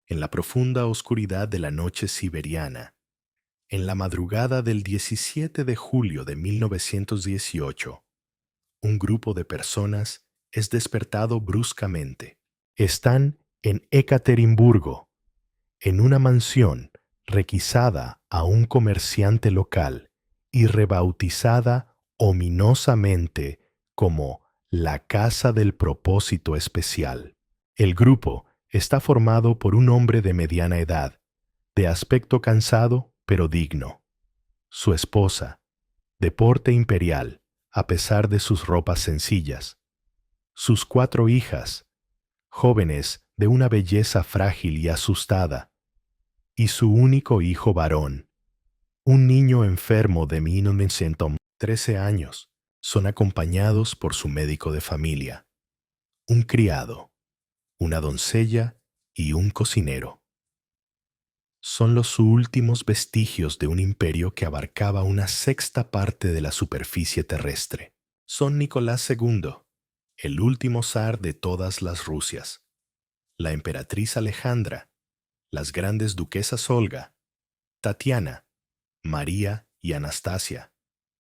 en la profunda oscuridad de la noche siberiana, en la madrugada del 17 de julio de 1918, un grupo de personas es despertado bruscamente. Están en Ekaterimburgo, en una mansión requisada a un comerciante local y rebautizada ominosamente como la Casa del Propósito Especial. El grupo está formado por un hombre de mediana edad, de aspecto cansado pero digno, su esposa, de porte imperial, a pesar de sus ropas sencillas, sus 4 hijas, jóvenes de una belleza frágil y asustada, y su único hijo varón, un niño enfermo de 13 años, son acompañados por su médico de familia, un criado, una doncella y un cocinero. Son los últimos vestigios de un imperio que abarcaba una sexta parte de la superficie terrestre. Son Nicolás II, el último zar de todas las Rusias, la emperatriz Alejandra, las grandes duquesas Olga, Tatiana, María y Anastasia,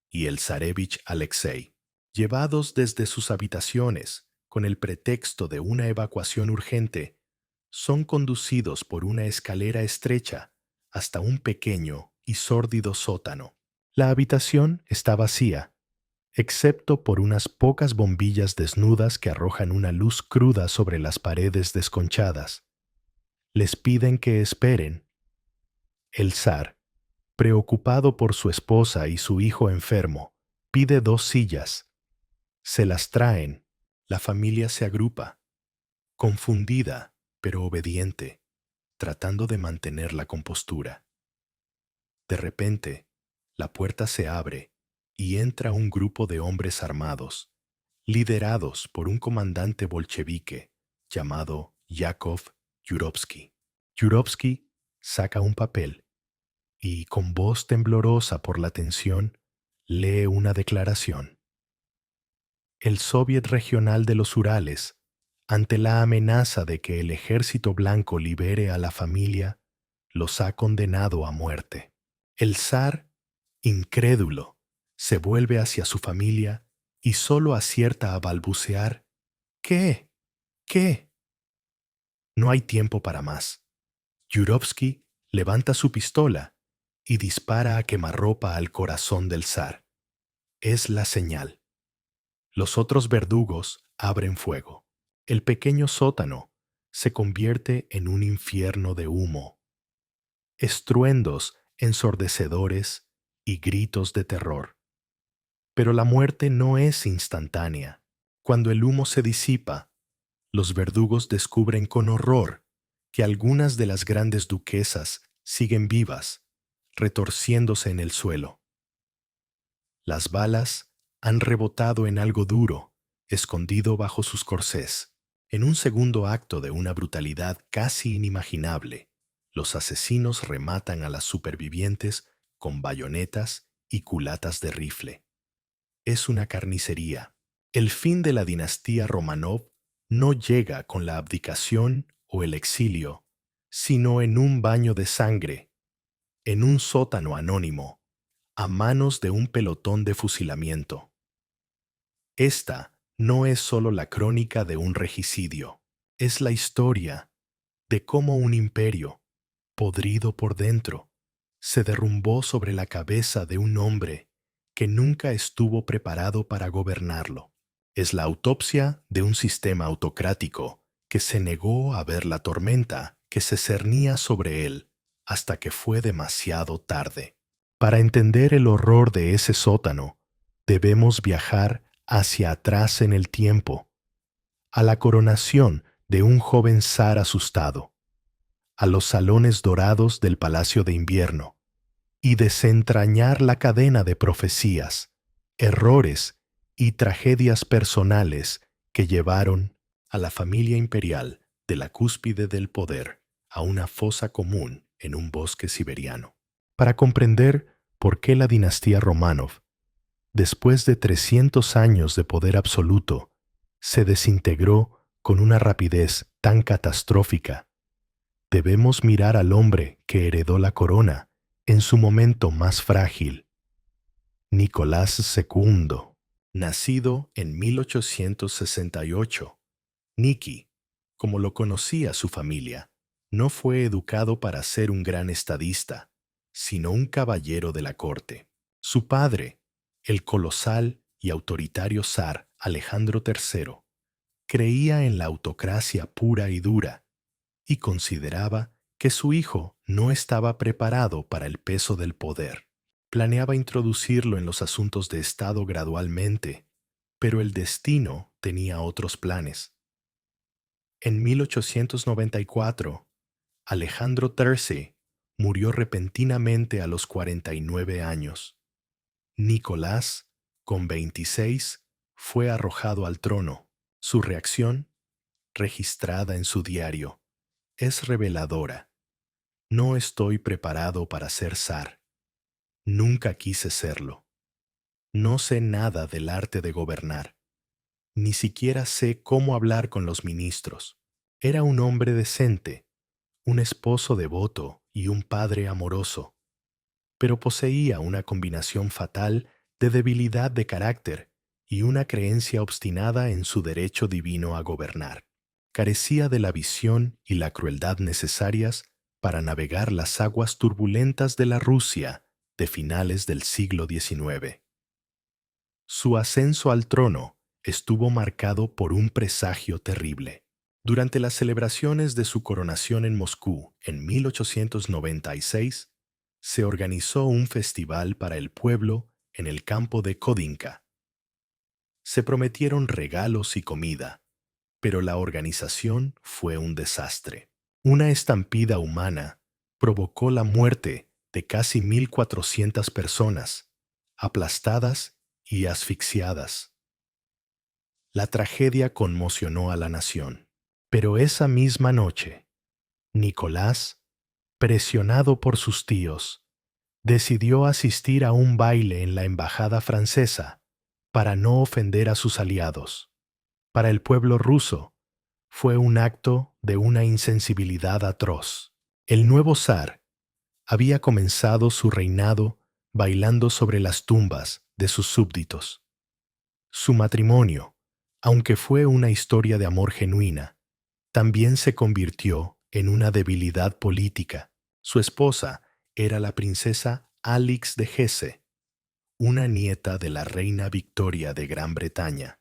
y el zarevich Alexei, llevados desde sus habitaciones con el pretexto de una evacuación urgente, son conducidos por una escalera estrecha hasta un pequeño y sórdido sótano. La habitación está vacía, excepto por unas pocas bombillas desnudas que arrojan una luz cruda sobre las paredes desconchadas. Les piden que esperen. El zar, preocupado por su esposa y su hijo enfermo, pide 2 sillas. Se las traen. La familia se agrupa, confundida pero obediente, tratando de mantener la compostura. De repente, la puerta se abre y entra un grupo de hombres armados, liderados por un comandante bolchevique llamado Yakov Yurovsky. Yurovsky saca un papel y, con voz temblorosa por la tensión, lee una declaración. El Soviet Regional de los Urales, ante la amenaza de que el Ejército Blanco libere a la familia, los ha condenado a muerte. El zar, incrédulo, se vuelve hacia su familia y solo acierta a balbucear: ¿Qué? ¿Qué? No hay tiempo para más. Yurovsky levanta su pistola y dispara a quemarropa al corazón del zar. Es la señal. Los otros verdugos abren fuego. El pequeño sótano se convierte en un infierno de humo, estruendos ensordecedores y gritos de terror. Pero la muerte no es instantánea. Cuando el humo se disipa, los verdugos descubren con horror que algunas de las grandes duquesas siguen vivas, retorciéndose en el suelo. Las balas han rebotado en algo duro, escondido bajo sus corsés. En un segundo acto de una brutalidad casi inimaginable, los asesinos rematan a las supervivientes con bayonetas y culatas de rifle. Es una carnicería. El fin de la dinastía Romanov no llega con la abdicación o el exilio, sino en un baño de sangre, en un sótano anónimo, a manos de un pelotón de fusilamiento. Esta no es solo la crónica de un regicidio, es la historia de cómo un imperio, podrido por dentro, se derrumbó sobre la cabeza de un hombre que nunca estuvo preparado para gobernarlo. Es la autopsia de un sistema autocrático que se negó a ver la tormenta que se cernía sobre él hasta que fue demasiado tarde. Para entender el horror de ese sótano, debemos viajar hacia atrás en el tiempo, a la coronación de un joven zar asustado, a los salones dorados del Palacio de Invierno, y desentrañar la cadena de profecías, errores y tragedias personales que llevaron a la familia imperial de la cúspide del poder a una fosa común en un bosque siberiano. Para comprender por qué la dinastía Romanov, después de 300 años de poder absoluto, se desintegró con una rapidez tan catastrófica, debemos mirar al hombre que heredó la corona en su momento más frágil. Nicolás II, nacido en 1868. Niki, como lo conocía su familia, no fue educado para ser un gran estadista, sino un caballero de la corte. Su padre, el colosal y autoritario zar Alejandro III, creía en la autocracia pura y dura y consideraba que su hijo no estaba preparado para el peso del poder. Planeaba introducirlo en los asuntos de Estado gradualmente, pero el destino tenía otros planes. En 1894, Alejandro III murió repentinamente a los 49 años. Nicolás, con 26, fue arrojado al trono. Su reacción, registrada en su diario, es reveladora. No estoy preparado para ser zar. Nunca quise serlo. No sé nada del arte de gobernar. Ni siquiera sé cómo hablar con los ministros. Era un hombre decente, un esposo devoto y un padre amoroso, pero poseía una combinación fatal de debilidad de carácter y una creencia obstinada en su derecho divino a gobernar. Carecía de la visión y la crueldad necesarias para navegar las aguas turbulentas de la Rusia de finales del siglo XIX. Su ascenso al trono estuvo marcado por un presagio terrible. Durante las celebraciones de su coronación en Moscú en 1896, se organizó un festival para el pueblo en el campo de Kodinka. Se prometieron regalos y comida, pero la organización fue un desastre. Una estampida humana provocó la muerte de casi 1.400 personas, aplastadas y asfixiadas. La tragedia conmocionó a la nación, pero esa misma noche, Nicolás, presionado por sus tíos, decidió asistir a un baile en la embajada francesa para no ofender a sus aliados. Para el pueblo ruso, fue un acto de una insensibilidad atroz. El nuevo zar había comenzado su reinado bailando sobre las tumbas de sus súbditos. Su matrimonio, aunque fue una historia de amor genuina, también se convirtió en una debilidad política. Su esposa era la princesa Alix de Hesse, una nieta de la reina Victoria de Gran Bretaña.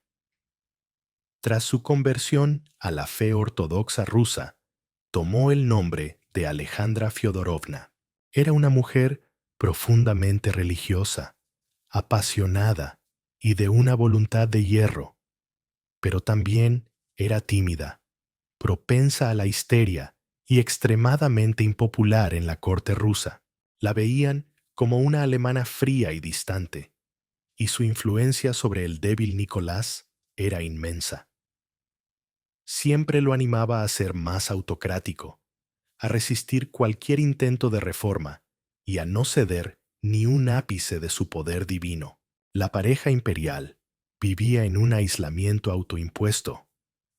Tras su conversión a la fe ortodoxa rusa, tomó el nombre de Alejandra Fyodorovna. Era una mujer profundamente religiosa, apasionada y de una voluntad de hierro, pero también era tímida, propensa a la histeria y extremadamente impopular en la corte rusa. La veían como una alemana fría y distante, y su influencia sobre el débil Nicolás era inmensa. Siempre lo animaba a ser más autocrático, a resistir cualquier intento de reforma y a no ceder ni un ápice de su poder divino. La pareja imperial vivía en un aislamiento autoimpuesto,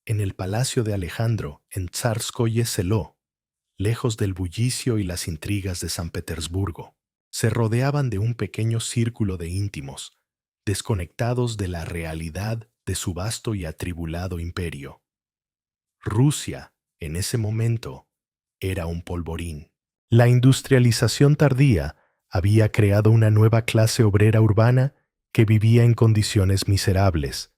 en el palacio de Alejandro en Tsarskoye Seló, lejos del bullicio y las intrigas de San Petersburgo. Se rodeaban de un pequeño círculo de íntimos, desconectados de la realidad de su vasto y atribulado imperio. Rusia, en ese momento, era un polvorín. La industrialización tardía había creado una nueva clase obrera urbana que vivía en condiciones miserables,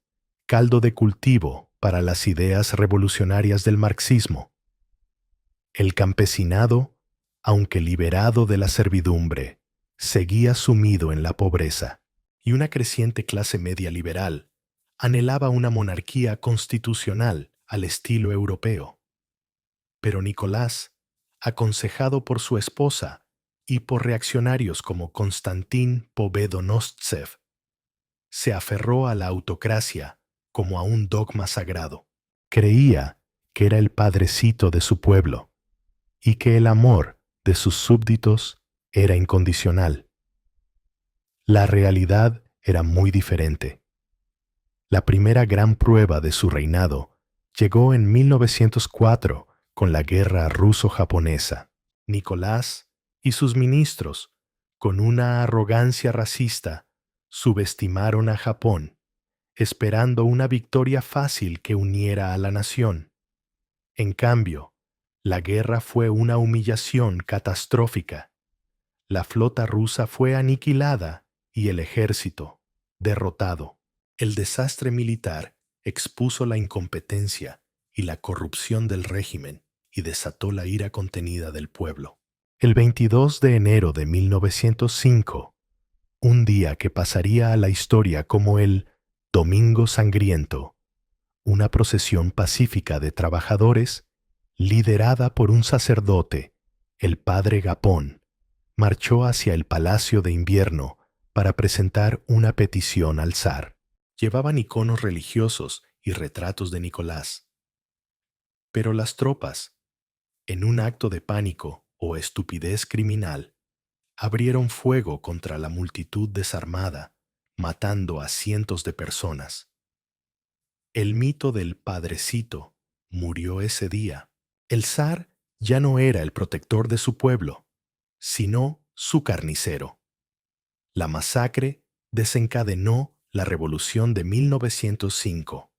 caldo de cultivo para las ideas revolucionarias del marxismo. El campesinado, aunque liberado de la servidumbre, seguía sumido en la pobreza, y una creciente clase media liberal anhelaba una monarquía constitucional al estilo europeo. Pero Nicolás, aconsejado por su esposa y por reaccionarios como Konstantín Pobedonostsev, se aferró a la autocracia como a un dogma sagrado. Creía que era el padrecito de su pueblo y que el amor de sus súbditos era incondicional. La realidad era muy diferente. La primera gran prueba de su reinado llegó en 1904 con la guerra ruso-japonesa. Nicolás y sus ministros, con una arrogancia racista, subestimaron a Japón, esperando una victoria fácil que uniera a la nación. En cambio, la guerra fue una humillación catastrófica. La flota rusa fue aniquilada y el ejército derrotado. El desastre militar expuso la incompetencia y la corrupción del régimen y desató la ira contenida del pueblo. El 22 de enero de 1905, un día que pasaría a la historia como el Domingo Sangriento, una procesión pacífica de trabajadores, liderada por un sacerdote, el padre Gapón, marchó hacia el Palacio de Invierno para presentar una petición al zar. Llevaban iconos religiosos y retratos de Nicolás. Pero las tropas, en un acto de pánico o estupidez criminal, abrieron fuego contra la multitud desarmada, matando a cientos de personas. El mito del Padrecito murió ese día. El zar ya no era el protector de su pueblo, sino su carnicero. La masacre desencadenó la Revolución de 1905.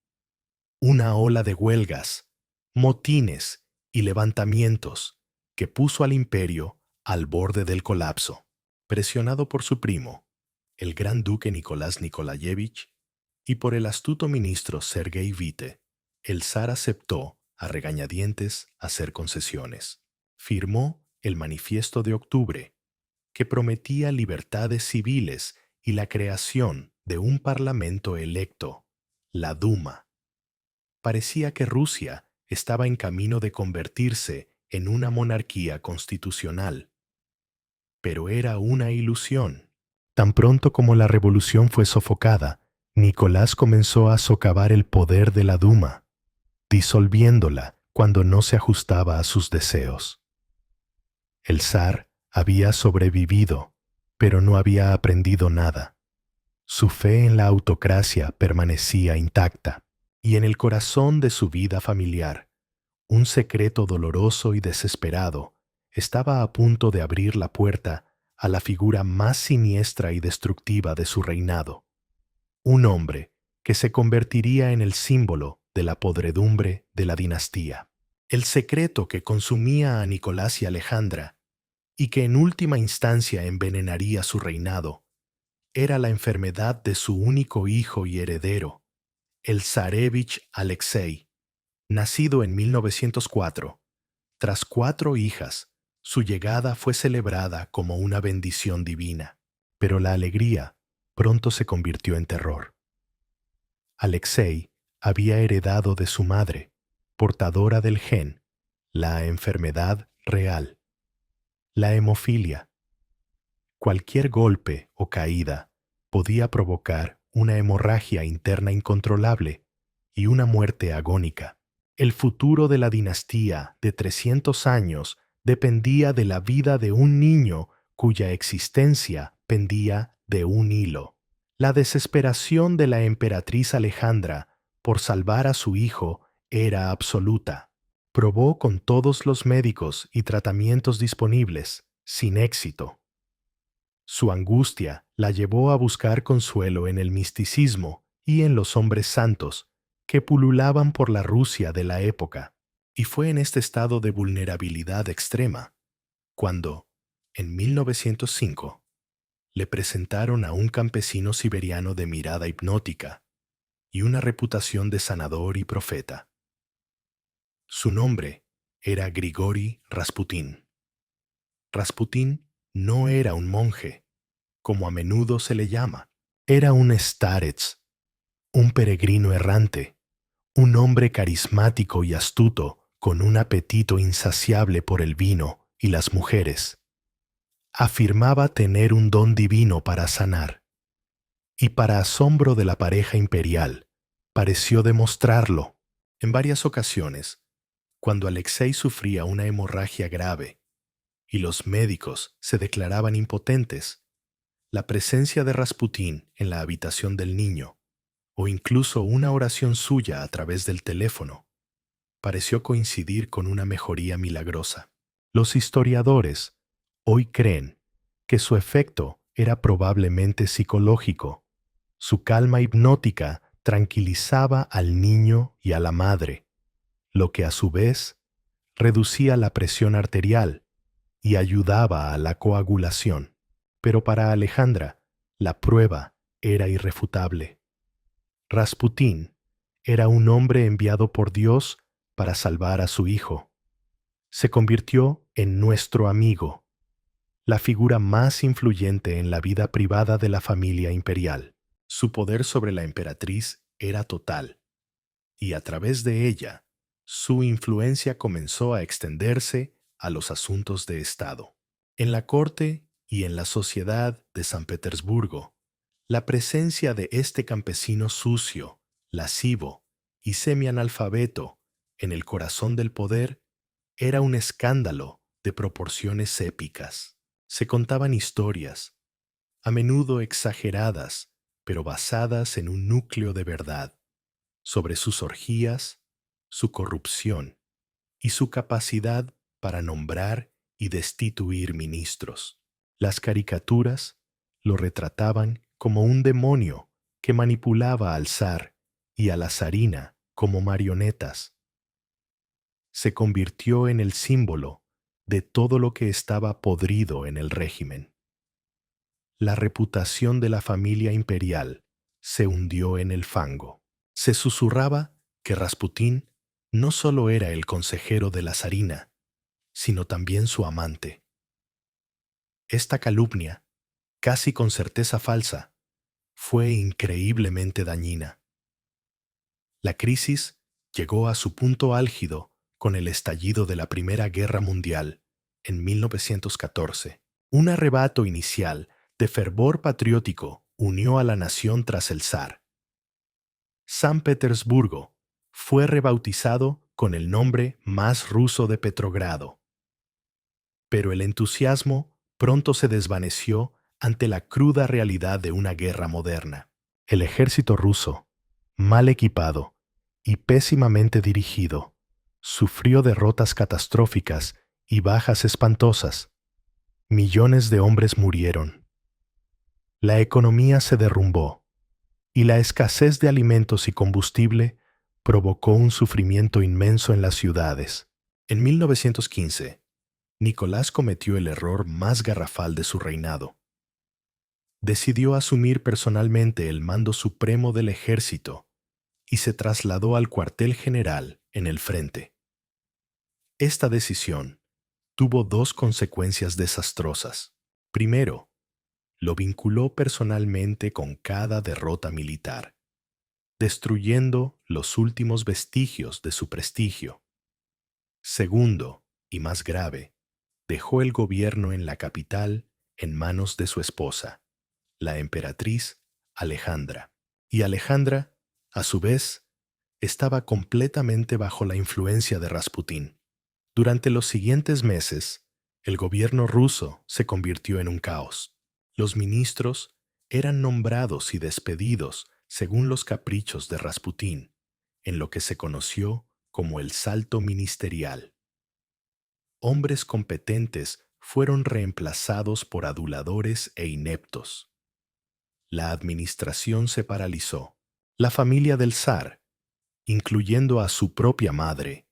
Una ola de huelgas, motines y levantamientos que puso al imperio al borde del colapso. Presionado por su primo, el gran duque Nicolás Nikolayevich, y por el astuto ministro Sergei Witte, el zar aceptó a regañadientes hacer concesiones. Firmó el Manifiesto de Octubre, que prometía libertades civiles y la creación de un parlamento electo, la Duma. Parecía que Rusia estaba en camino de convertirse en una monarquía constitucional. Pero era una ilusión. Tan pronto como la revolución fue sofocada, Nicolás comenzó a socavar el poder de la Duma, disolviéndola cuando no se ajustaba a sus deseos. El zar había sobrevivido, pero no había aprendido nada. Su fe en la autocracia permanecía intacta, y en el corazón de su vida familiar, un secreto doloroso y desesperado estaba a punto de abrir la puerta a la figura más siniestra y destructiva de su reinado. Un hombre que se convertiría en el símbolo de la podredumbre de la dinastía. El secreto que consumía a Nicolás y Alejandra, y que en última instancia envenenaría su reinado, era la enfermedad de su único hijo y heredero, el zarevich Alexei, nacido en 1904. Tras 4 hijas, su llegada fue celebrada como una bendición divina, pero la alegría pronto se convirtió en terror. Alexei había heredado de su madre, portadora del gen, la enfermedad real, la hemofilia. Cualquier golpe o caída podía provocar una hemorragia interna incontrolable y una muerte agónica. El futuro de la dinastía de 300 años dependía de la vida de un niño cuya existencia pendía de un hilo. La desesperación de la emperatriz Alejandra por salvar a su hijo era absoluta. Probó con todos los médicos y tratamientos disponibles, sin éxito. Su angustia la llevó a buscar consuelo en el misticismo y en los hombres santos que pululaban por la Rusia de la época. Y fue en este estado de vulnerabilidad extrema cuando, en 1905, le presentaron a un campesino siberiano de mirada hipnótica y una reputación de sanador y profeta. Su nombre era Grigori Rasputín. Rasputín no era un monje, como a menudo se le llama. Era un starets, un peregrino errante, un hombre carismático y astuto con un apetito insaciable por el vino y las mujeres. Afirmaba tener un don divino para sanar, y para asombro de la pareja imperial, pareció demostrarlo. En varias ocasiones, cuando Alexei sufría una hemorragia grave y los médicos se declaraban impotentes, la presencia de Rasputín en la habitación del niño, o incluso una oración suya a través del teléfono, pareció coincidir con una mejoría milagrosa. Los historiadores hoy creen que su efecto era probablemente psicológico. Su calma hipnótica tranquilizaba al niño y a la madre, lo que a su vez reducía la presión arterial y ayudaba a la coagulación. Pero para Alejandra, la prueba era irrefutable. Rasputín era un hombre enviado por Dios para salvar a su hijo. Se convirtió en nuestro amigo, la figura más influyente en la vida privada de la familia imperial. Su poder sobre la emperatriz era total, y a través de ella, su influencia comenzó a extenderse a los asuntos de Estado. En la corte y en la sociedad de San Petersburgo, la presencia de este campesino sucio, lascivo y semianalfabeto en el corazón del poder era un escándalo de proporciones épicas. Se contaban historias, a menudo exageradas, pero basadas en un núcleo de verdad, sobre sus orgías, su corrupción y su capacidad para nombrar y destituir ministros. Las caricaturas lo retrataban como un demonio que manipulaba al zar y a la zarina como marionetas. Se convirtió en el símbolo de todo lo que estaba podrido en el régimen. La reputación de la familia imperial se hundió en el fango. Se susurraba que Rasputín no solo era el consejero de la zarina, sino también su amante. Esta calumnia, casi con certeza falsa, fue increíblemente dañina. La crisis llegó a su punto álgido con el estallido de la Primera Guerra Mundial en 1914. Un arrebato inicial de fervor patriótico unió a la nación tras el zar. San Petersburgo fue rebautizado con el nombre más ruso de Petrogrado. Pero el entusiasmo pronto se desvaneció ante la cruda realidad de una guerra moderna. El ejército ruso, mal equipado y pésimamente dirigido, sufrió derrotas catastróficas y bajas espantosas. Millones de hombres murieron. La economía se derrumbó y la escasez de alimentos y combustible provocó un sufrimiento inmenso en las ciudades. En 1915, Nicolás cometió el error más garrafal de su reinado. Decidió asumir personalmente el mando supremo del ejército y se trasladó al cuartel general en el frente. Esta decisión tuvo dos consecuencias desastrosas. Primero, lo vinculó personalmente con cada derrota militar, destruyendo los últimos vestigios de su prestigio. Segundo, y más grave, dejó el gobierno en la capital en manos de su esposa, la emperatriz Alejandra. Y Alejandra, a su vez, estaba completamente bajo la influencia de Rasputín. Durante los siguientes meses, el gobierno ruso se convirtió en un caos. Los ministros eran nombrados y despedidos según los caprichos de Rasputín, en lo que se conoció como el salto ministerial. Hombres competentes fueron reemplazados por aduladores e ineptos. La administración se paralizó. La familia del zar, incluyendo a su propia madre,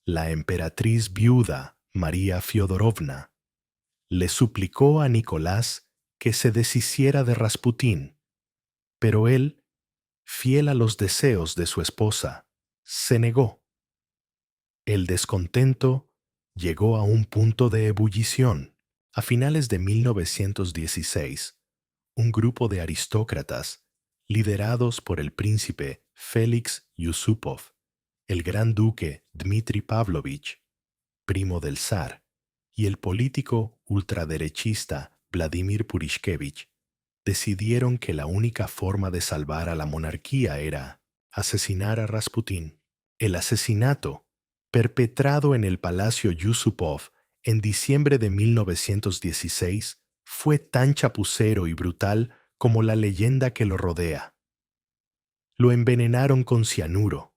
la emperatriz viuda María Fiodorovna, le suplicó a Nicolás que se deshiciera de Rasputín, pero él, fiel a los deseos de su esposa, se negó. El descontento llegó a un punto de ebullición. A finales de 1916, un grupo de aristócratas, liderados por el príncipe Félix Yusupov, el gran duque Dmitri Pavlovich, primo del zar, y el político ultraderechista Vladimir Purishkevich, decidieron que la única forma de salvar a la monarquía era asesinar a Rasputín. El asesinato, perpetrado en el Palacio Yusupov en diciembre de 1916, fue tan chapucero y brutal como la leyenda que lo rodea. Lo envenenaron con cianuro,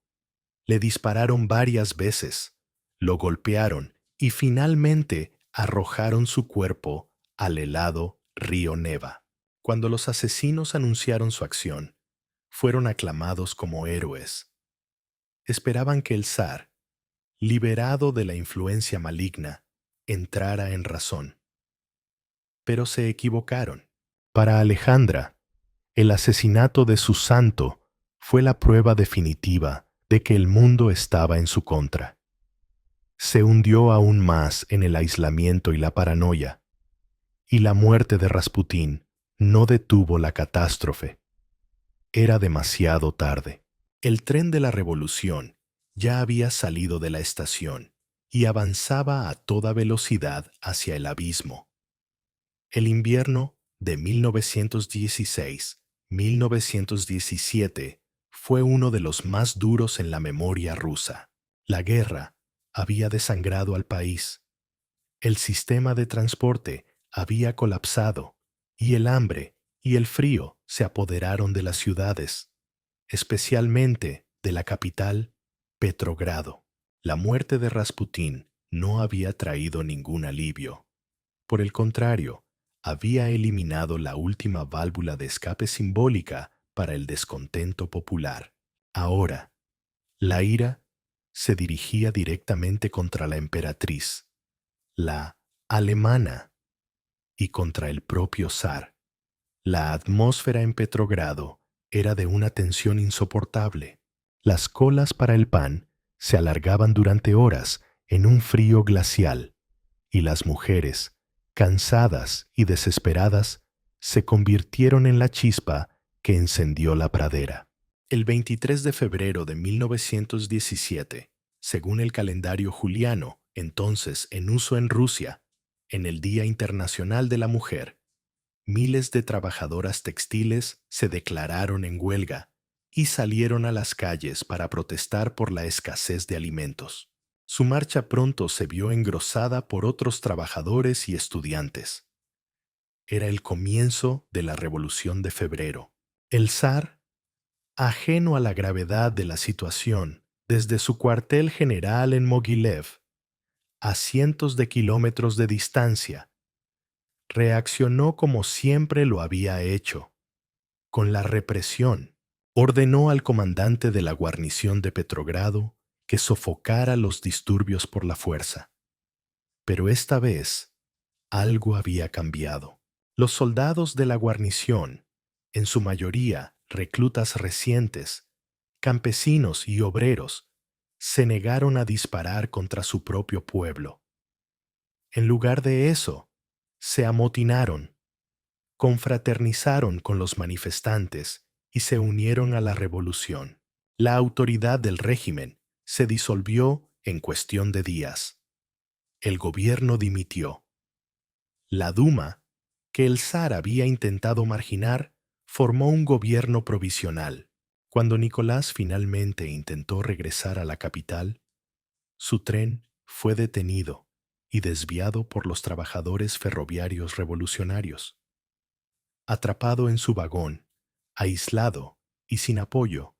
Le dispararon varias veces, lo golpearon y finalmente arrojaron su cuerpo al helado río Neva. Cuando los asesinos anunciaron su acción, fueron aclamados como héroes. Esperaban que el zar, liberado de la influencia maligna, entrara en razón. Pero se equivocaron. Para Alejandra, el asesinato de su santo fue la prueba definitiva de que el mundo estaba en su contra. Se hundió aún más en el aislamiento y la paranoia, y la muerte de Rasputín no detuvo la catástrofe. Era demasiado tarde. El tren de la revolución ya había salido de la estación y avanzaba a toda velocidad hacia el abismo. El invierno de 1916-1917 fue uno de los más duros en la memoria rusa. La guerra había desangrado al país. El sistema de transporte había colapsado y el hambre y el frío se apoderaron de las ciudades, especialmente de la capital, Petrogrado. La muerte de Rasputín no había traído ningún alivio. Por el contrario, había eliminado la última válvula de escape simbólica para el descontento popular. Ahora, la ira se dirigía directamente contra la emperatriz, la alemana, y contra el propio zar. La atmósfera en Petrogrado era de una tensión insoportable. Las colas para el pan se alargaban durante horas en un frío glacial, y las mujeres, cansadas y desesperadas, se convirtieron en la chispa que encendió la pradera. El 23 de febrero de 1917, según el calendario juliano, entonces en uso en Rusia, en el Día Internacional de la Mujer, miles de trabajadoras textiles se declararon en huelga y salieron a las calles para protestar por la escasez de alimentos. Su marcha pronto se vio engrosada por otros trabajadores y estudiantes. Era el comienzo de la Revolución de Febrero. El zar, ajeno a la gravedad de la situación, desde su cuartel general en Mogilev, a cientos de kilómetros de distancia, reaccionó como siempre lo había hecho, con la represión. Ordenó al comandante de la guarnición de Petrogrado que sofocara los disturbios por la fuerza. Pero esta vez, algo había cambiado. Los soldados de la guarnición, en su mayoría reclutas recientes, campesinos y obreros, se negaron a disparar contra su propio pueblo. En lugar de eso, se amotinaron, confraternizaron con los manifestantes y se unieron a la revolución. La autoridad del régimen se disolvió en cuestión de días. El gobierno dimitió. La Duma, que el zar había intentado marginar, formó un gobierno provisional. Cuando Nicolás finalmente intentó regresar a la capital, su tren fue detenido y desviado por los trabajadores ferroviarios revolucionarios. Atrapado en su vagón, aislado y sin apoyo,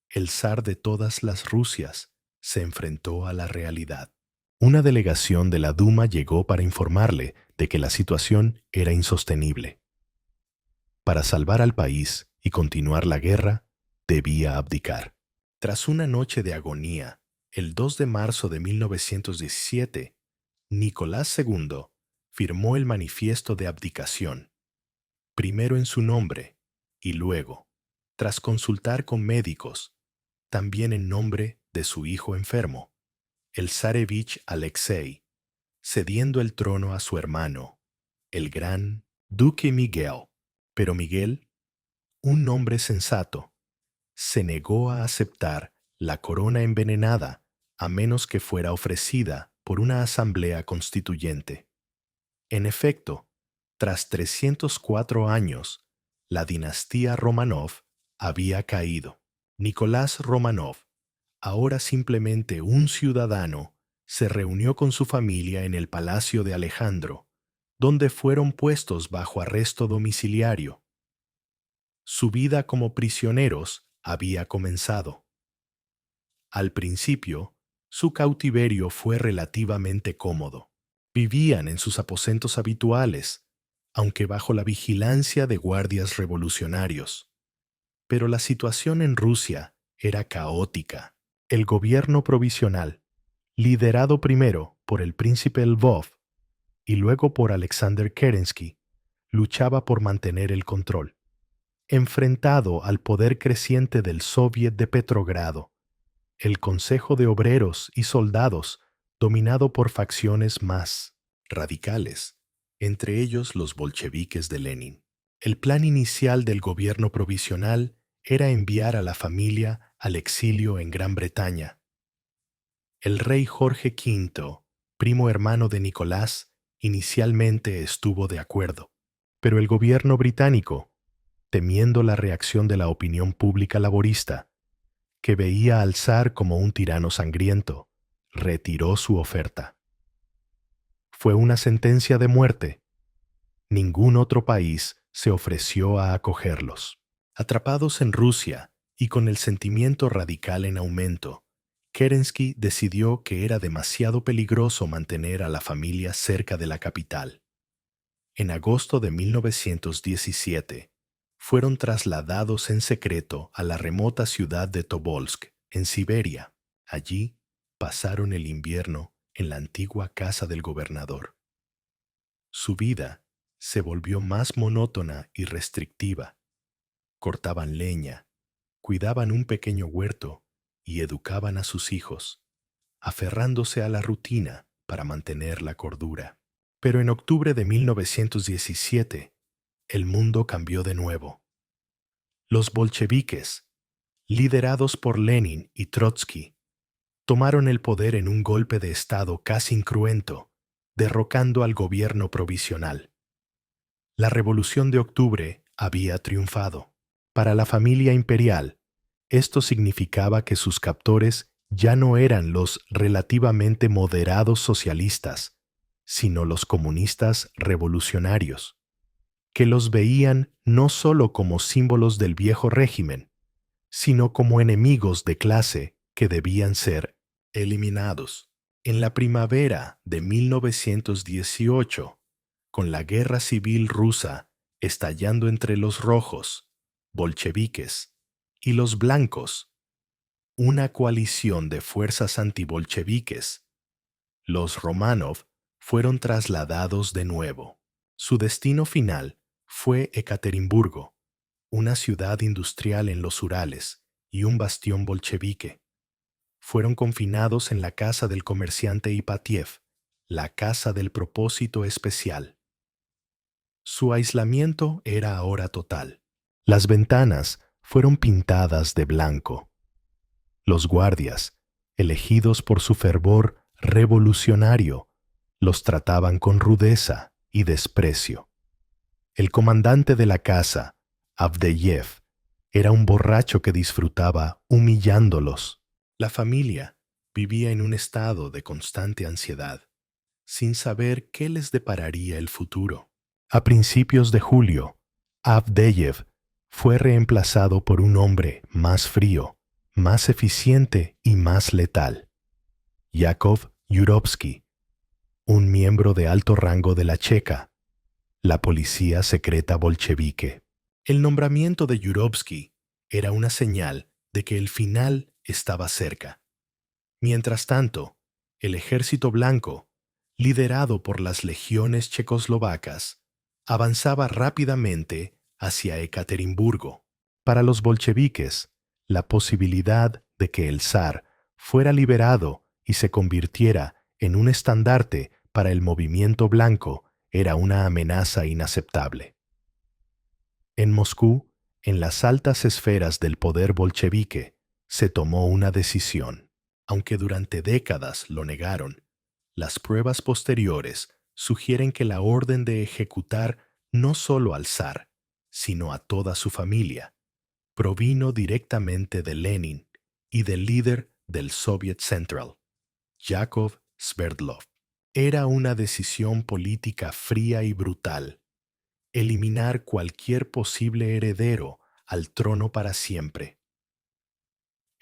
el zar de todas las Rusias se enfrentó a la realidad. Una delegación de la Duma llegó para informarle de que la situación era insostenible. Para salvar al país y continuar la guerra, debía abdicar. Tras una noche de agonía, el 2 de marzo de 1917, Nicolás II firmó el manifiesto de abdicación, primero en su nombre y luego, tras consultar con médicos, también en nombre de su hijo enfermo, el zarevich Alexei, cediendo el trono a su hermano, el gran duque Miguel. Pero Miguel, un hombre sensato, se negó a aceptar la corona envenenada a menos que fuera ofrecida por una asamblea constituyente. En efecto, tras 304 años, la dinastía Romanov había caído. Nicolás Romanov, ahora simplemente un ciudadano, se reunió con su familia en el palacio de Alejandro, donde fueron puestos bajo arresto domiciliario. Su vida como prisioneros había comenzado. Al principio, su cautiverio fue relativamente cómodo. Vivían en sus aposentos habituales, aunque bajo la vigilancia de guardias revolucionarios. Pero la situación en Rusia era caótica. El gobierno provisional, liderado primero por el príncipe Lvov y luego por Alexander Kerensky, luchaba por mantener el control, enfrentado al poder creciente del Soviet de Petrogrado, el Consejo de Obreros y Soldados, dominado por facciones más radicales, entre ellos los bolcheviques de Lenin. El plan inicial del gobierno provisional era enviar a la familia al exilio en Gran Bretaña. El rey Jorge V, primo hermano de Nicolás, inicialmente estuvo de acuerdo, pero el gobierno británico, temiendo la reacción de la opinión pública laborista, que veía al zar como un tirano sangriento, retiró su oferta. Fue una sentencia de muerte. Ningún otro país se ofreció a acogerlos. Atrapados en Rusia y con el sentimiento radical en aumento, Kerensky decidió que era demasiado peligroso mantener a la familia cerca de la capital. En agosto de 1917, fueron trasladados en secreto a la remota ciudad de Tobolsk, en Siberia. Allí pasaron el invierno en la antigua casa del gobernador. Su vida se volvió más monótona y restrictiva. Cortaban leña, cuidaban un pequeño huerto y educaban a sus hijos, aferrándose a la rutina para mantener la cordura. Pero en octubre de 1917, el mundo cambió de nuevo. Los bolcheviques, liderados por Lenin y Trotsky, tomaron el poder en un golpe de Estado casi incruento, derrocando al gobierno provisional. La Revolución de Octubre había triunfado. Para la familia imperial, esto significaba que sus captores ya no eran los relativamente moderados socialistas, sino los comunistas revolucionarios, que los veían no solo como símbolos del viejo régimen, sino como enemigos de clase que debían ser eliminados. En la primavera de 1918, con la guerra civil rusa estallando entre los rojos, bolcheviques, y los blancos, una coalición de fuerzas antibolcheviques, los Romanov, fueron trasladados de nuevo. Su destino final fue Ekaterimburgo, una ciudad industrial en los Urales y un bastión bolchevique. Fueron confinados en la casa del comerciante Ipatiev, la casa del propósito especial. Su aislamiento era ahora total. Las ventanas fueron pintadas de blanco. Los guardias, elegidos por su fervor revolucionario, los trataban con rudeza y desprecio. El comandante de la casa, Avdeyev, era un borracho que disfrutaba humillándolos. La familia vivía en un estado de constante ansiedad, sin saber qué les depararía el futuro. A principios de julio, Avdeyev fue reemplazado por un hombre más frío, más eficiente y más letal, Yakov Yurovsky, un miembro de alto rango de la Checa, la policía secreta bolchevique. El nombramiento de Yurovsky era una señal de que el final estaba cerca. Mientras tanto, el ejército blanco, liderado por las legiones checoslovacas, avanzaba rápidamente hacia Ekaterimburgo. Para los bolcheviques, la posibilidad de que el zar fuera liberado y se convirtiera en un estandarte para el movimiento blanco era una amenaza inaceptable. En Moscú, en las altas esferas del poder bolchevique, se tomó una decisión. Aunque durante décadas lo negaron, las pruebas posteriores sugieren que la orden de ejecutar no solo al zar, sino a toda su familia, provino directamente de Lenin y del líder del Soviet Central, Yakov Sverdlov. Era una decisión política fría y brutal, eliminar cualquier posible heredero al trono para siempre.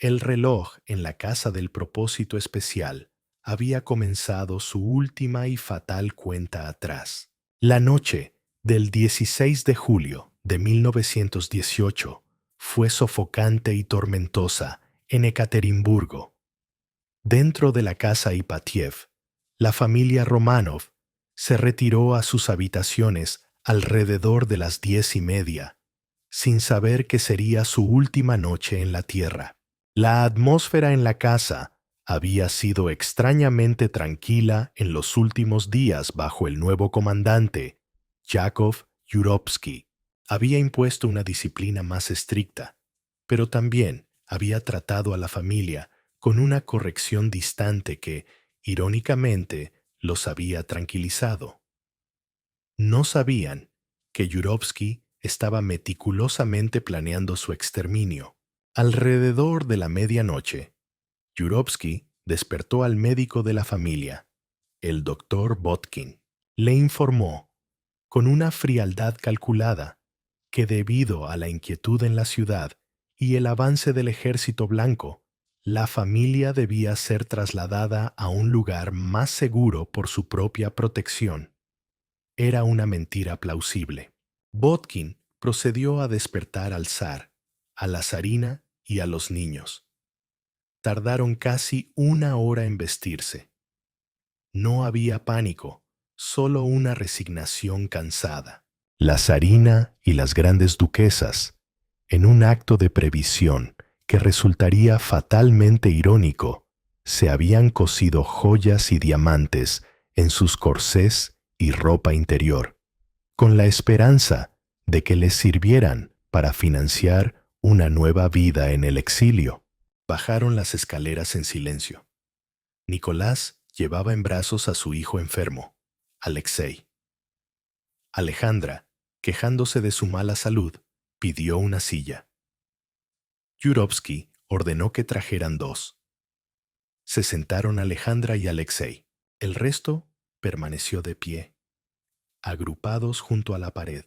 El reloj en la casa del propósito especial había comenzado su última y fatal cuenta atrás. La noche del 16 de julio de 1918 fue sofocante y tormentosa en Ekaterimburgo. Dentro de la casa Ipatiev, la familia Romanov se retiró a sus habitaciones alrededor de las 10:30, sin saber que sería su última noche en la tierra. La atmósfera en la casa había sido extrañamente tranquila en los últimos días bajo el nuevo comandante, Yakov Yurovsky. Había impuesto una disciplina más estricta, pero también había tratado a la familia con una corrección distante que, irónicamente, los había tranquilizado. No sabían que Yurovsky estaba meticulosamente planeando su exterminio. Alrededor de la medianoche, Yurovsky despertó al médico de la familia, el doctor Botkin. Le informó, con una frialdad calculada, que debido a la inquietud en la ciudad y el avance del ejército blanco, la familia debía ser trasladada a un lugar más seguro por su propia protección. Era una mentira plausible. Botkin procedió a despertar al zar, a la zarina y a los niños. Tardaron casi 1 hora en vestirse. No había pánico, solo una resignación cansada. La zarina y las grandes duquesas, en un acto de previsión que resultaría fatalmente irónico, se habían cosido joyas y diamantes en sus corsés y ropa interior, con la esperanza de que les sirvieran para financiar una nueva vida en el exilio. Bajaron las escaleras en silencio. Nicolás llevaba en brazos a su hijo enfermo, Alexei. Alejandra, quejándose de su mala salud, pidió una silla. Yurovsky ordenó que trajeran 2. Se sentaron Alejandra y Alexei. El resto permaneció de pie, agrupados junto a la pared.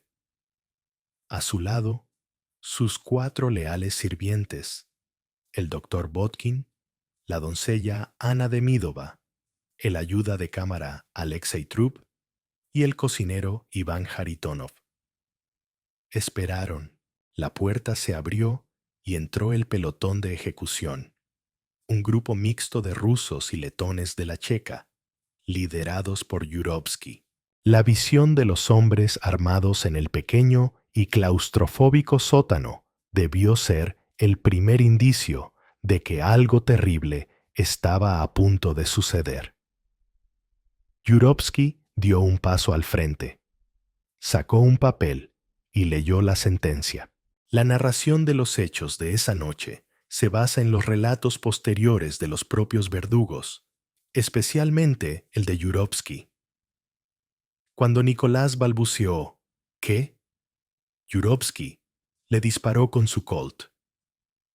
A su lado, sus 4 leales sirvientes, el doctor Botkin, la doncella Ana Demidova, el ayuda de cámara Alexei Trup y el cocinero Iván Haritonov. Esperaron. La puerta se abrió y entró el pelotón de ejecución, un grupo mixto de rusos y letones de la Checa, liderados por Yurovsky. La visión de los hombres armados en el pequeño y claustrofóbico sótano debió ser el primer indicio de que algo terrible estaba a punto de suceder. Yurovsky dio un paso al frente, sacó un papel y leyó la sentencia. La narración de los hechos de esa noche se basa en los relatos posteriores de los propios verdugos, especialmente el de Yurovsky. Cuando Nicolás balbuceó, ¿qué?, Yurovsky le disparó con su Colt.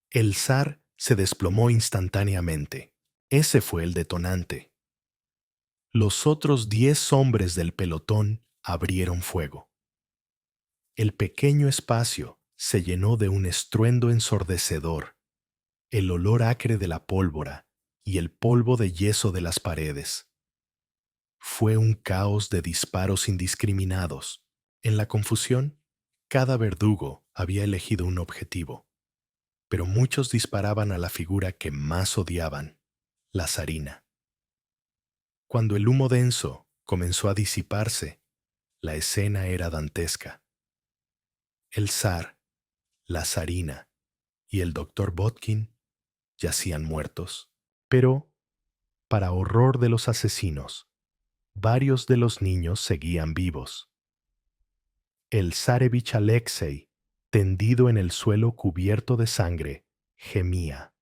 El zar se desplomó instantáneamente. Ese fue el detonante. Los otros 10 hombres del pelotón abrieron fuego. El pequeño espacio se llenó de un estruendo ensordecedor, el olor acre de la pólvora y el polvo de yeso de las paredes. Fue un caos de disparos indiscriminados. En la confusión, cada verdugo había elegido un objetivo, pero muchos disparaban a la figura que más odiaban, la zarina. Cuando el humo denso comenzó a disiparse, la escena era dantesca. El zar, la zarina y el doctor Botkin yacían muertos, pero, para horror de los asesinos, varios de los niños seguían vivos. El zarevich Alexei, tendido en el suelo cubierto de sangre, gemía.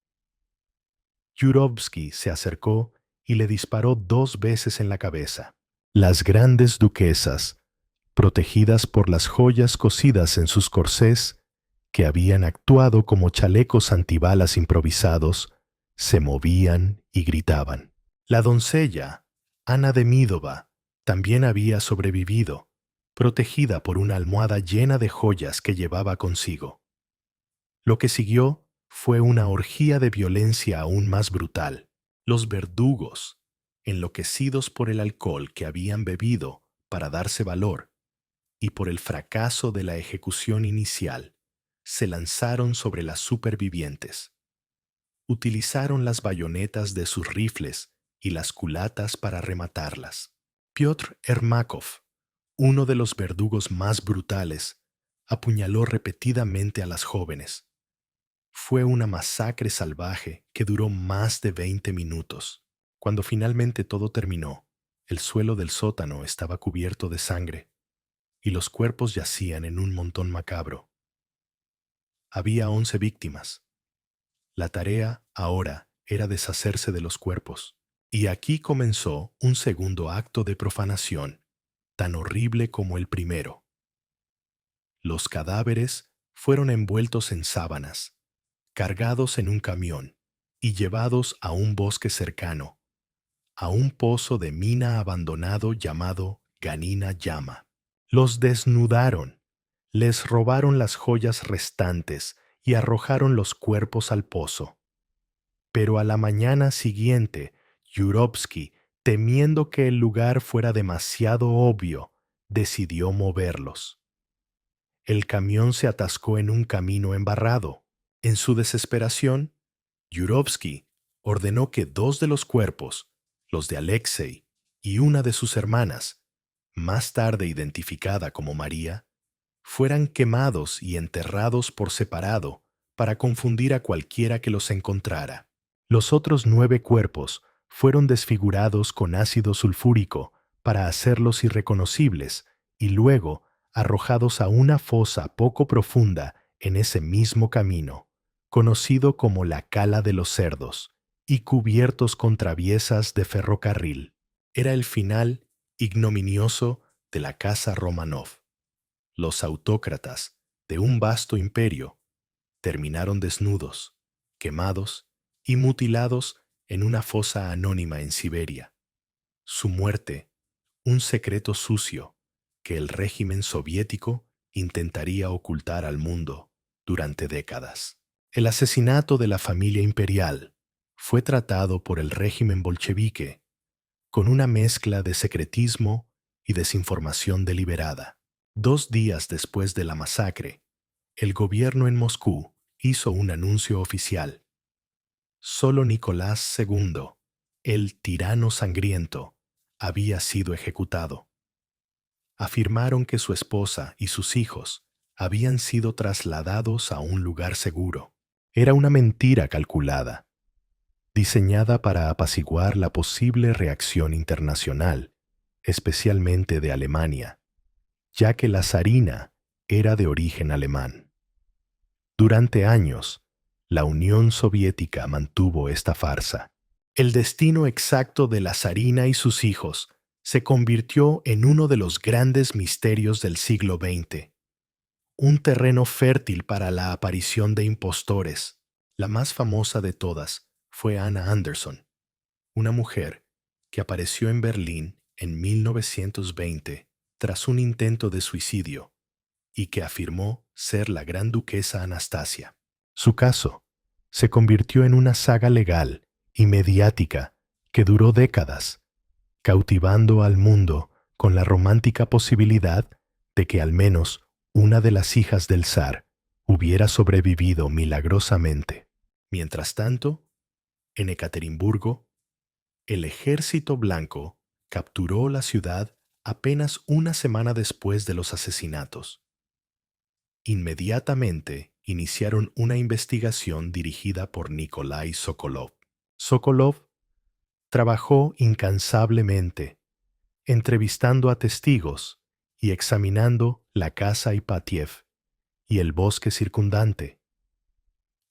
Yurovsky se acercó y le disparó 2 veces en la cabeza. Las grandes duquesas, protegidas por las joyas cosidas en sus corsés, que habían actuado como chalecos antibalas improvisados, se movían y gritaban. La doncella, Ana Demidova, también había sobrevivido, protegida por una almohada llena de joyas que llevaba consigo. Lo que siguió fue una orgía de violencia aún más brutal. Los verdugos, enloquecidos por el alcohol que habían bebido para darse valor y por el fracaso de la ejecución inicial, se lanzaron sobre las supervivientes. Utilizaron las bayonetas de sus rifles y las culatas para rematarlas. Piotr Ermakov, uno de los verdugos más brutales, apuñaló repetidamente a las jóvenes. Fue una masacre salvaje que duró más de 20 minutos. Cuando finalmente todo terminó, el suelo del sótano estaba cubierto de sangre y los cuerpos yacían en un montón macabro. Había 11 víctimas. La tarea ahora era deshacerse de los cuerpos. Y aquí comenzó un segundo acto de profanación, tan horrible como el primero. Los cadáveres fueron envueltos en sábanas, cargados en un camión y llevados a un bosque cercano, a un pozo de mina abandonado llamado Ganina Llama. Los desnudaron, les robaron las joyas restantes y arrojaron los cuerpos al pozo. Pero a la mañana siguiente, Yurovsky, temiendo que el lugar fuera demasiado obvio, decidió moverlos. El camión se atascó en un camino embarrado. En su desesperación, Yurovsky ordenó que 2 de los cuerpos, los de Alexei y una de sus hermanas, más tarde identificada como María, fueran quemados y enterrados por separado para confundir a cualquiera que los encontrara. Los otros 9 cuerpos fueron desfigurados con ácido sulfúrico para hacerlos irreconocibles y luego arrojados a una fosa poco profunda en ese mismo camino, conocido como la Cala de los Cerdos, y cubiertos con traviesas de ferrocarril. Era el final ignominioso de la casa Romanov. Los autócratas de un vasto imperio terminaron desnudos, quemados y mutilados en una fosa anónima en Siberia. Su muerte, un secreto sucio que el régimen soviético intentaría ocultar al mundo durante décadas. El asesinato de la familia imperial fue tratado por el régimen bolchevique con una mezcla de secretismo y desinformación deliberada. 2 días después de la masacre, el gobierno en Moscú hizo un anuncio oficial. Solo Nicolás II, el tirano sangriento, había sido ejecutado. Afirmaron que su esposa y sus hijos habían sido trasladados a un lugar seguro. Era una mentira calculada, diseñada para apaciguar la posible reacción internacional, especialmente de Alemania, ya que la zarina era de origen alemán. Durante años, la Unión Soviética mantuvo esta farsa. El destino exacto de la zarina y sus hijos se convirtió en uno de los grandes misterios del siglo XX, un terreno fértil para la aparición de impostores. La más famosa de todas fue Anna Anderson, una mujer que apareció en Berlín en 1920 tras un intento de suicidio y que afirmó ser la gran duquesa Anastasia. Su caso se convirtió en una saga legal y mediática que duró décadas, cautivando al mundo con la romántica posibilidad de que al menos una de las hijas del zar hubiera sobrevivido milagrosamente. Mientras tanto, en Ekaterimburgo, el ejército blanco capturó la ciudad apenas una semana después de los asesinatos. Inmediatamente iniciaron una investigación dirigida por Nikolai Sokolov. Sokolov trabajó incansablemente, entrevistando a testigos y examinando la casa Ipatiev y el bosque circundante.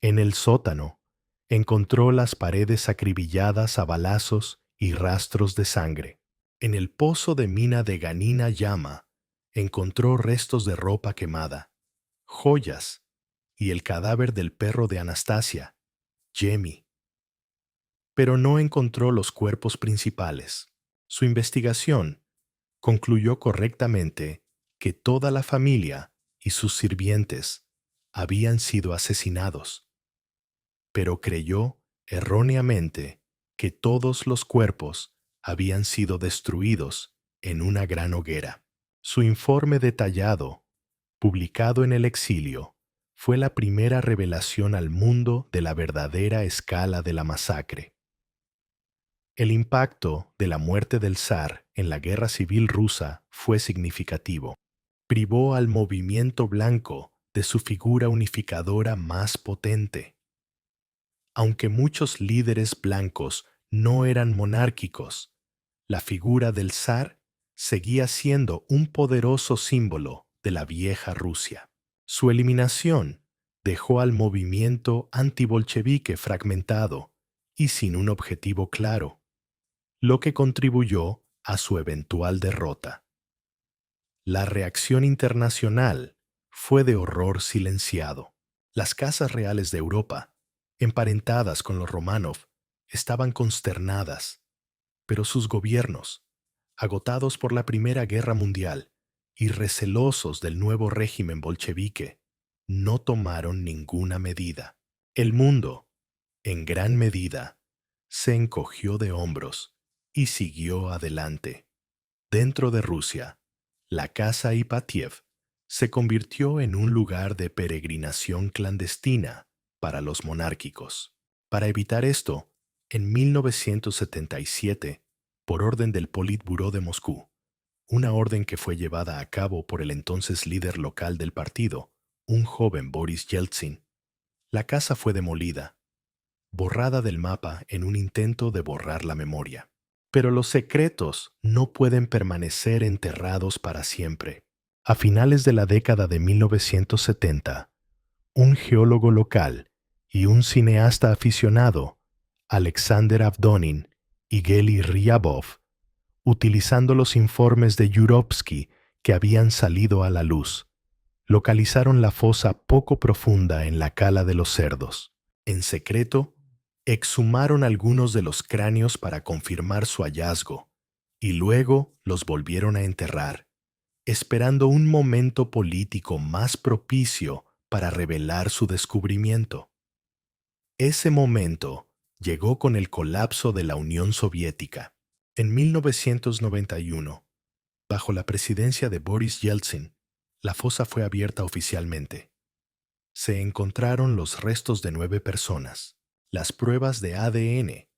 En el sótano encontró las paredes acribilladas a balazos y rastros de sangre. En el pozo de mina de Ganina Llama encontró restos de ropa quemada, joyas y el cadáver del perro de Anastasia, Yemi. Pero no encontró los cuerpos principales. Su investigación concluyó correctamente que toda la familia y sus sirvientes habían sido asesinados. pero creyó erróneamente que todos los cuerpos habían sido destruidos en una gran hoguera. Su informe detallado, publicado en el exilio, fue la primera revelación al mundo de la verdadera escala de la masacre. El impacto de la muerte del zar en la Guerra Civil Rusa fue significativo. Privó al movimiento blanco de su figura unificadora más potente. Aunque muchos líderes blancos no eran monárquicos, la figura del zar seguía siendo un poderoso símbolo de la vieja Rusia. Su eliminación dejó al movimiento antibolchevique fragmentado y sin un objetivo claro, lo que contribuyó a su eventual derrota. La reacción internacional fue de horror silenciado. Las casas reales de Europa, emparentadas con los Románov, estaban consternadas, pero sus gobiernos, agotados por la Primera Guerra Mundial y recelosos del nuevo régimen bolchevique, no tomaron ninguna medida. El mundo, en gran medida, se encogió de hombros y siguió adelante. Dentro de Rusia, la casa Ipatiev se convirtió en un lugar de peregrinación clandestina para los monárquicos. Para evitar esto, en 1977, por orden del Politburó de Moscú, una orden que fue llevada a cabo por el entonces líder local del partido, un joven Boris Yeltsin, la casa fue demolida, borrada del mapa en un intento de borrar la memoria. Pero los secretos no pueden permanecer enterrados para siempre. A finales de la década de 1970, un geólogo local y un cineasta aficionado, Alexander Avdonin y Geli Ryabov, utilizando los informes de Yurovsky que habían salido a la luz, localizaron la fosa poco profunda en la Cala de los Cerdos. En secreto, exhumaron algunos de los cráneos para confirmar su hallazgo y luego los volvieron a enterrar, esperando un momento político más propicio para revelar su descubrimiento. Ese momento llegó con el colapso de la Unión Soviética. En 1991, bajo la presidencia de Boris Yeltsin, la fosa fue abierta oficialmente. Se encontraron los restos de 9 personas. Las pruebas de ADN,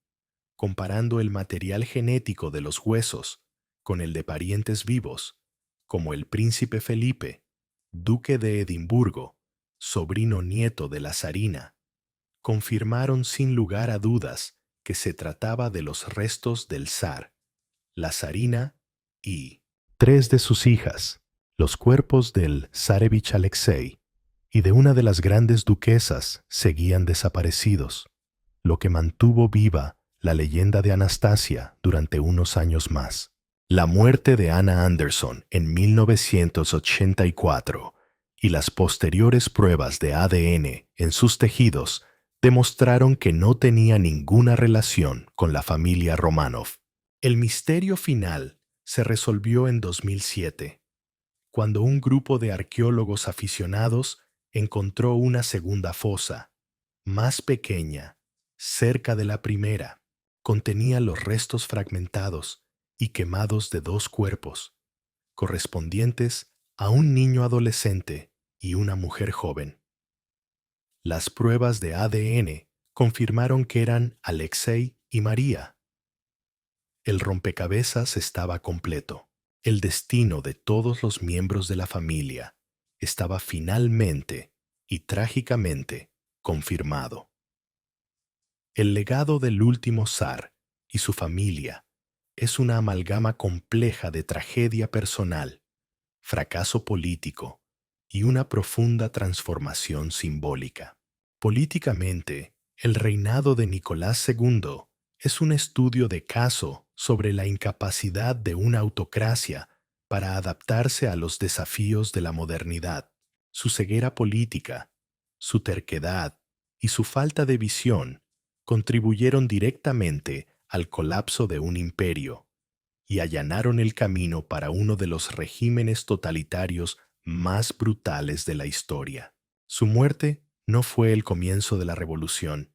comparando el material genético de los huesos con el de parientes vivos, como el príncipe Felipe, duque de Edimburgo, sobrino nieto de la zarina, confirmaron sin lugar a dudas que se trataba de los restos del zar, la zarina y 3 de sus hijas, los cuerpos del zarevich Alexei y de una de las grandes duquesas seguían desaparecidos, lo que mantuvo viva la leyenda de Anastasia durante unos años más. La muerte de Anna Anderson en 1984 y las posteriores pruebas de ADN en sus tejidos demostraron que no tenía ninguna relación con la familia Romanov. El misterio final se resolvió en 2007, cuando un grupo de arqueólogos aficionados encontró una segunda fosa, más pequeña, cerca de la primera. Contenía los restos fragmentados y quemados de 2 cuerpos, correspondientes a un niño adolescente y una mujer joven. Las pruebas de ADN confirmaron que eran Alexei y María. El rompecabezas estaba completo. El destino de todos los miembros de la familia estaba finalmente y trágicamente confirmado. El legado del último zar y su familia es una amalgama compleja de tragedia personal, fracaso político y una profunda transformación simbólica. Políticamente, el reinado de Nicolás II es un estudio de caso sobre la incapacidad de una autocracia para adaptarse a los desafíos de la modernidad. Su ceguera política, su terquedad y su falta de visión contribuyeron directamente al colapso de un imperio y allanaron el camino para uno de los regímenes totalitarios más brutales de la historia. Su muerte no fue el comienzo de la revolución,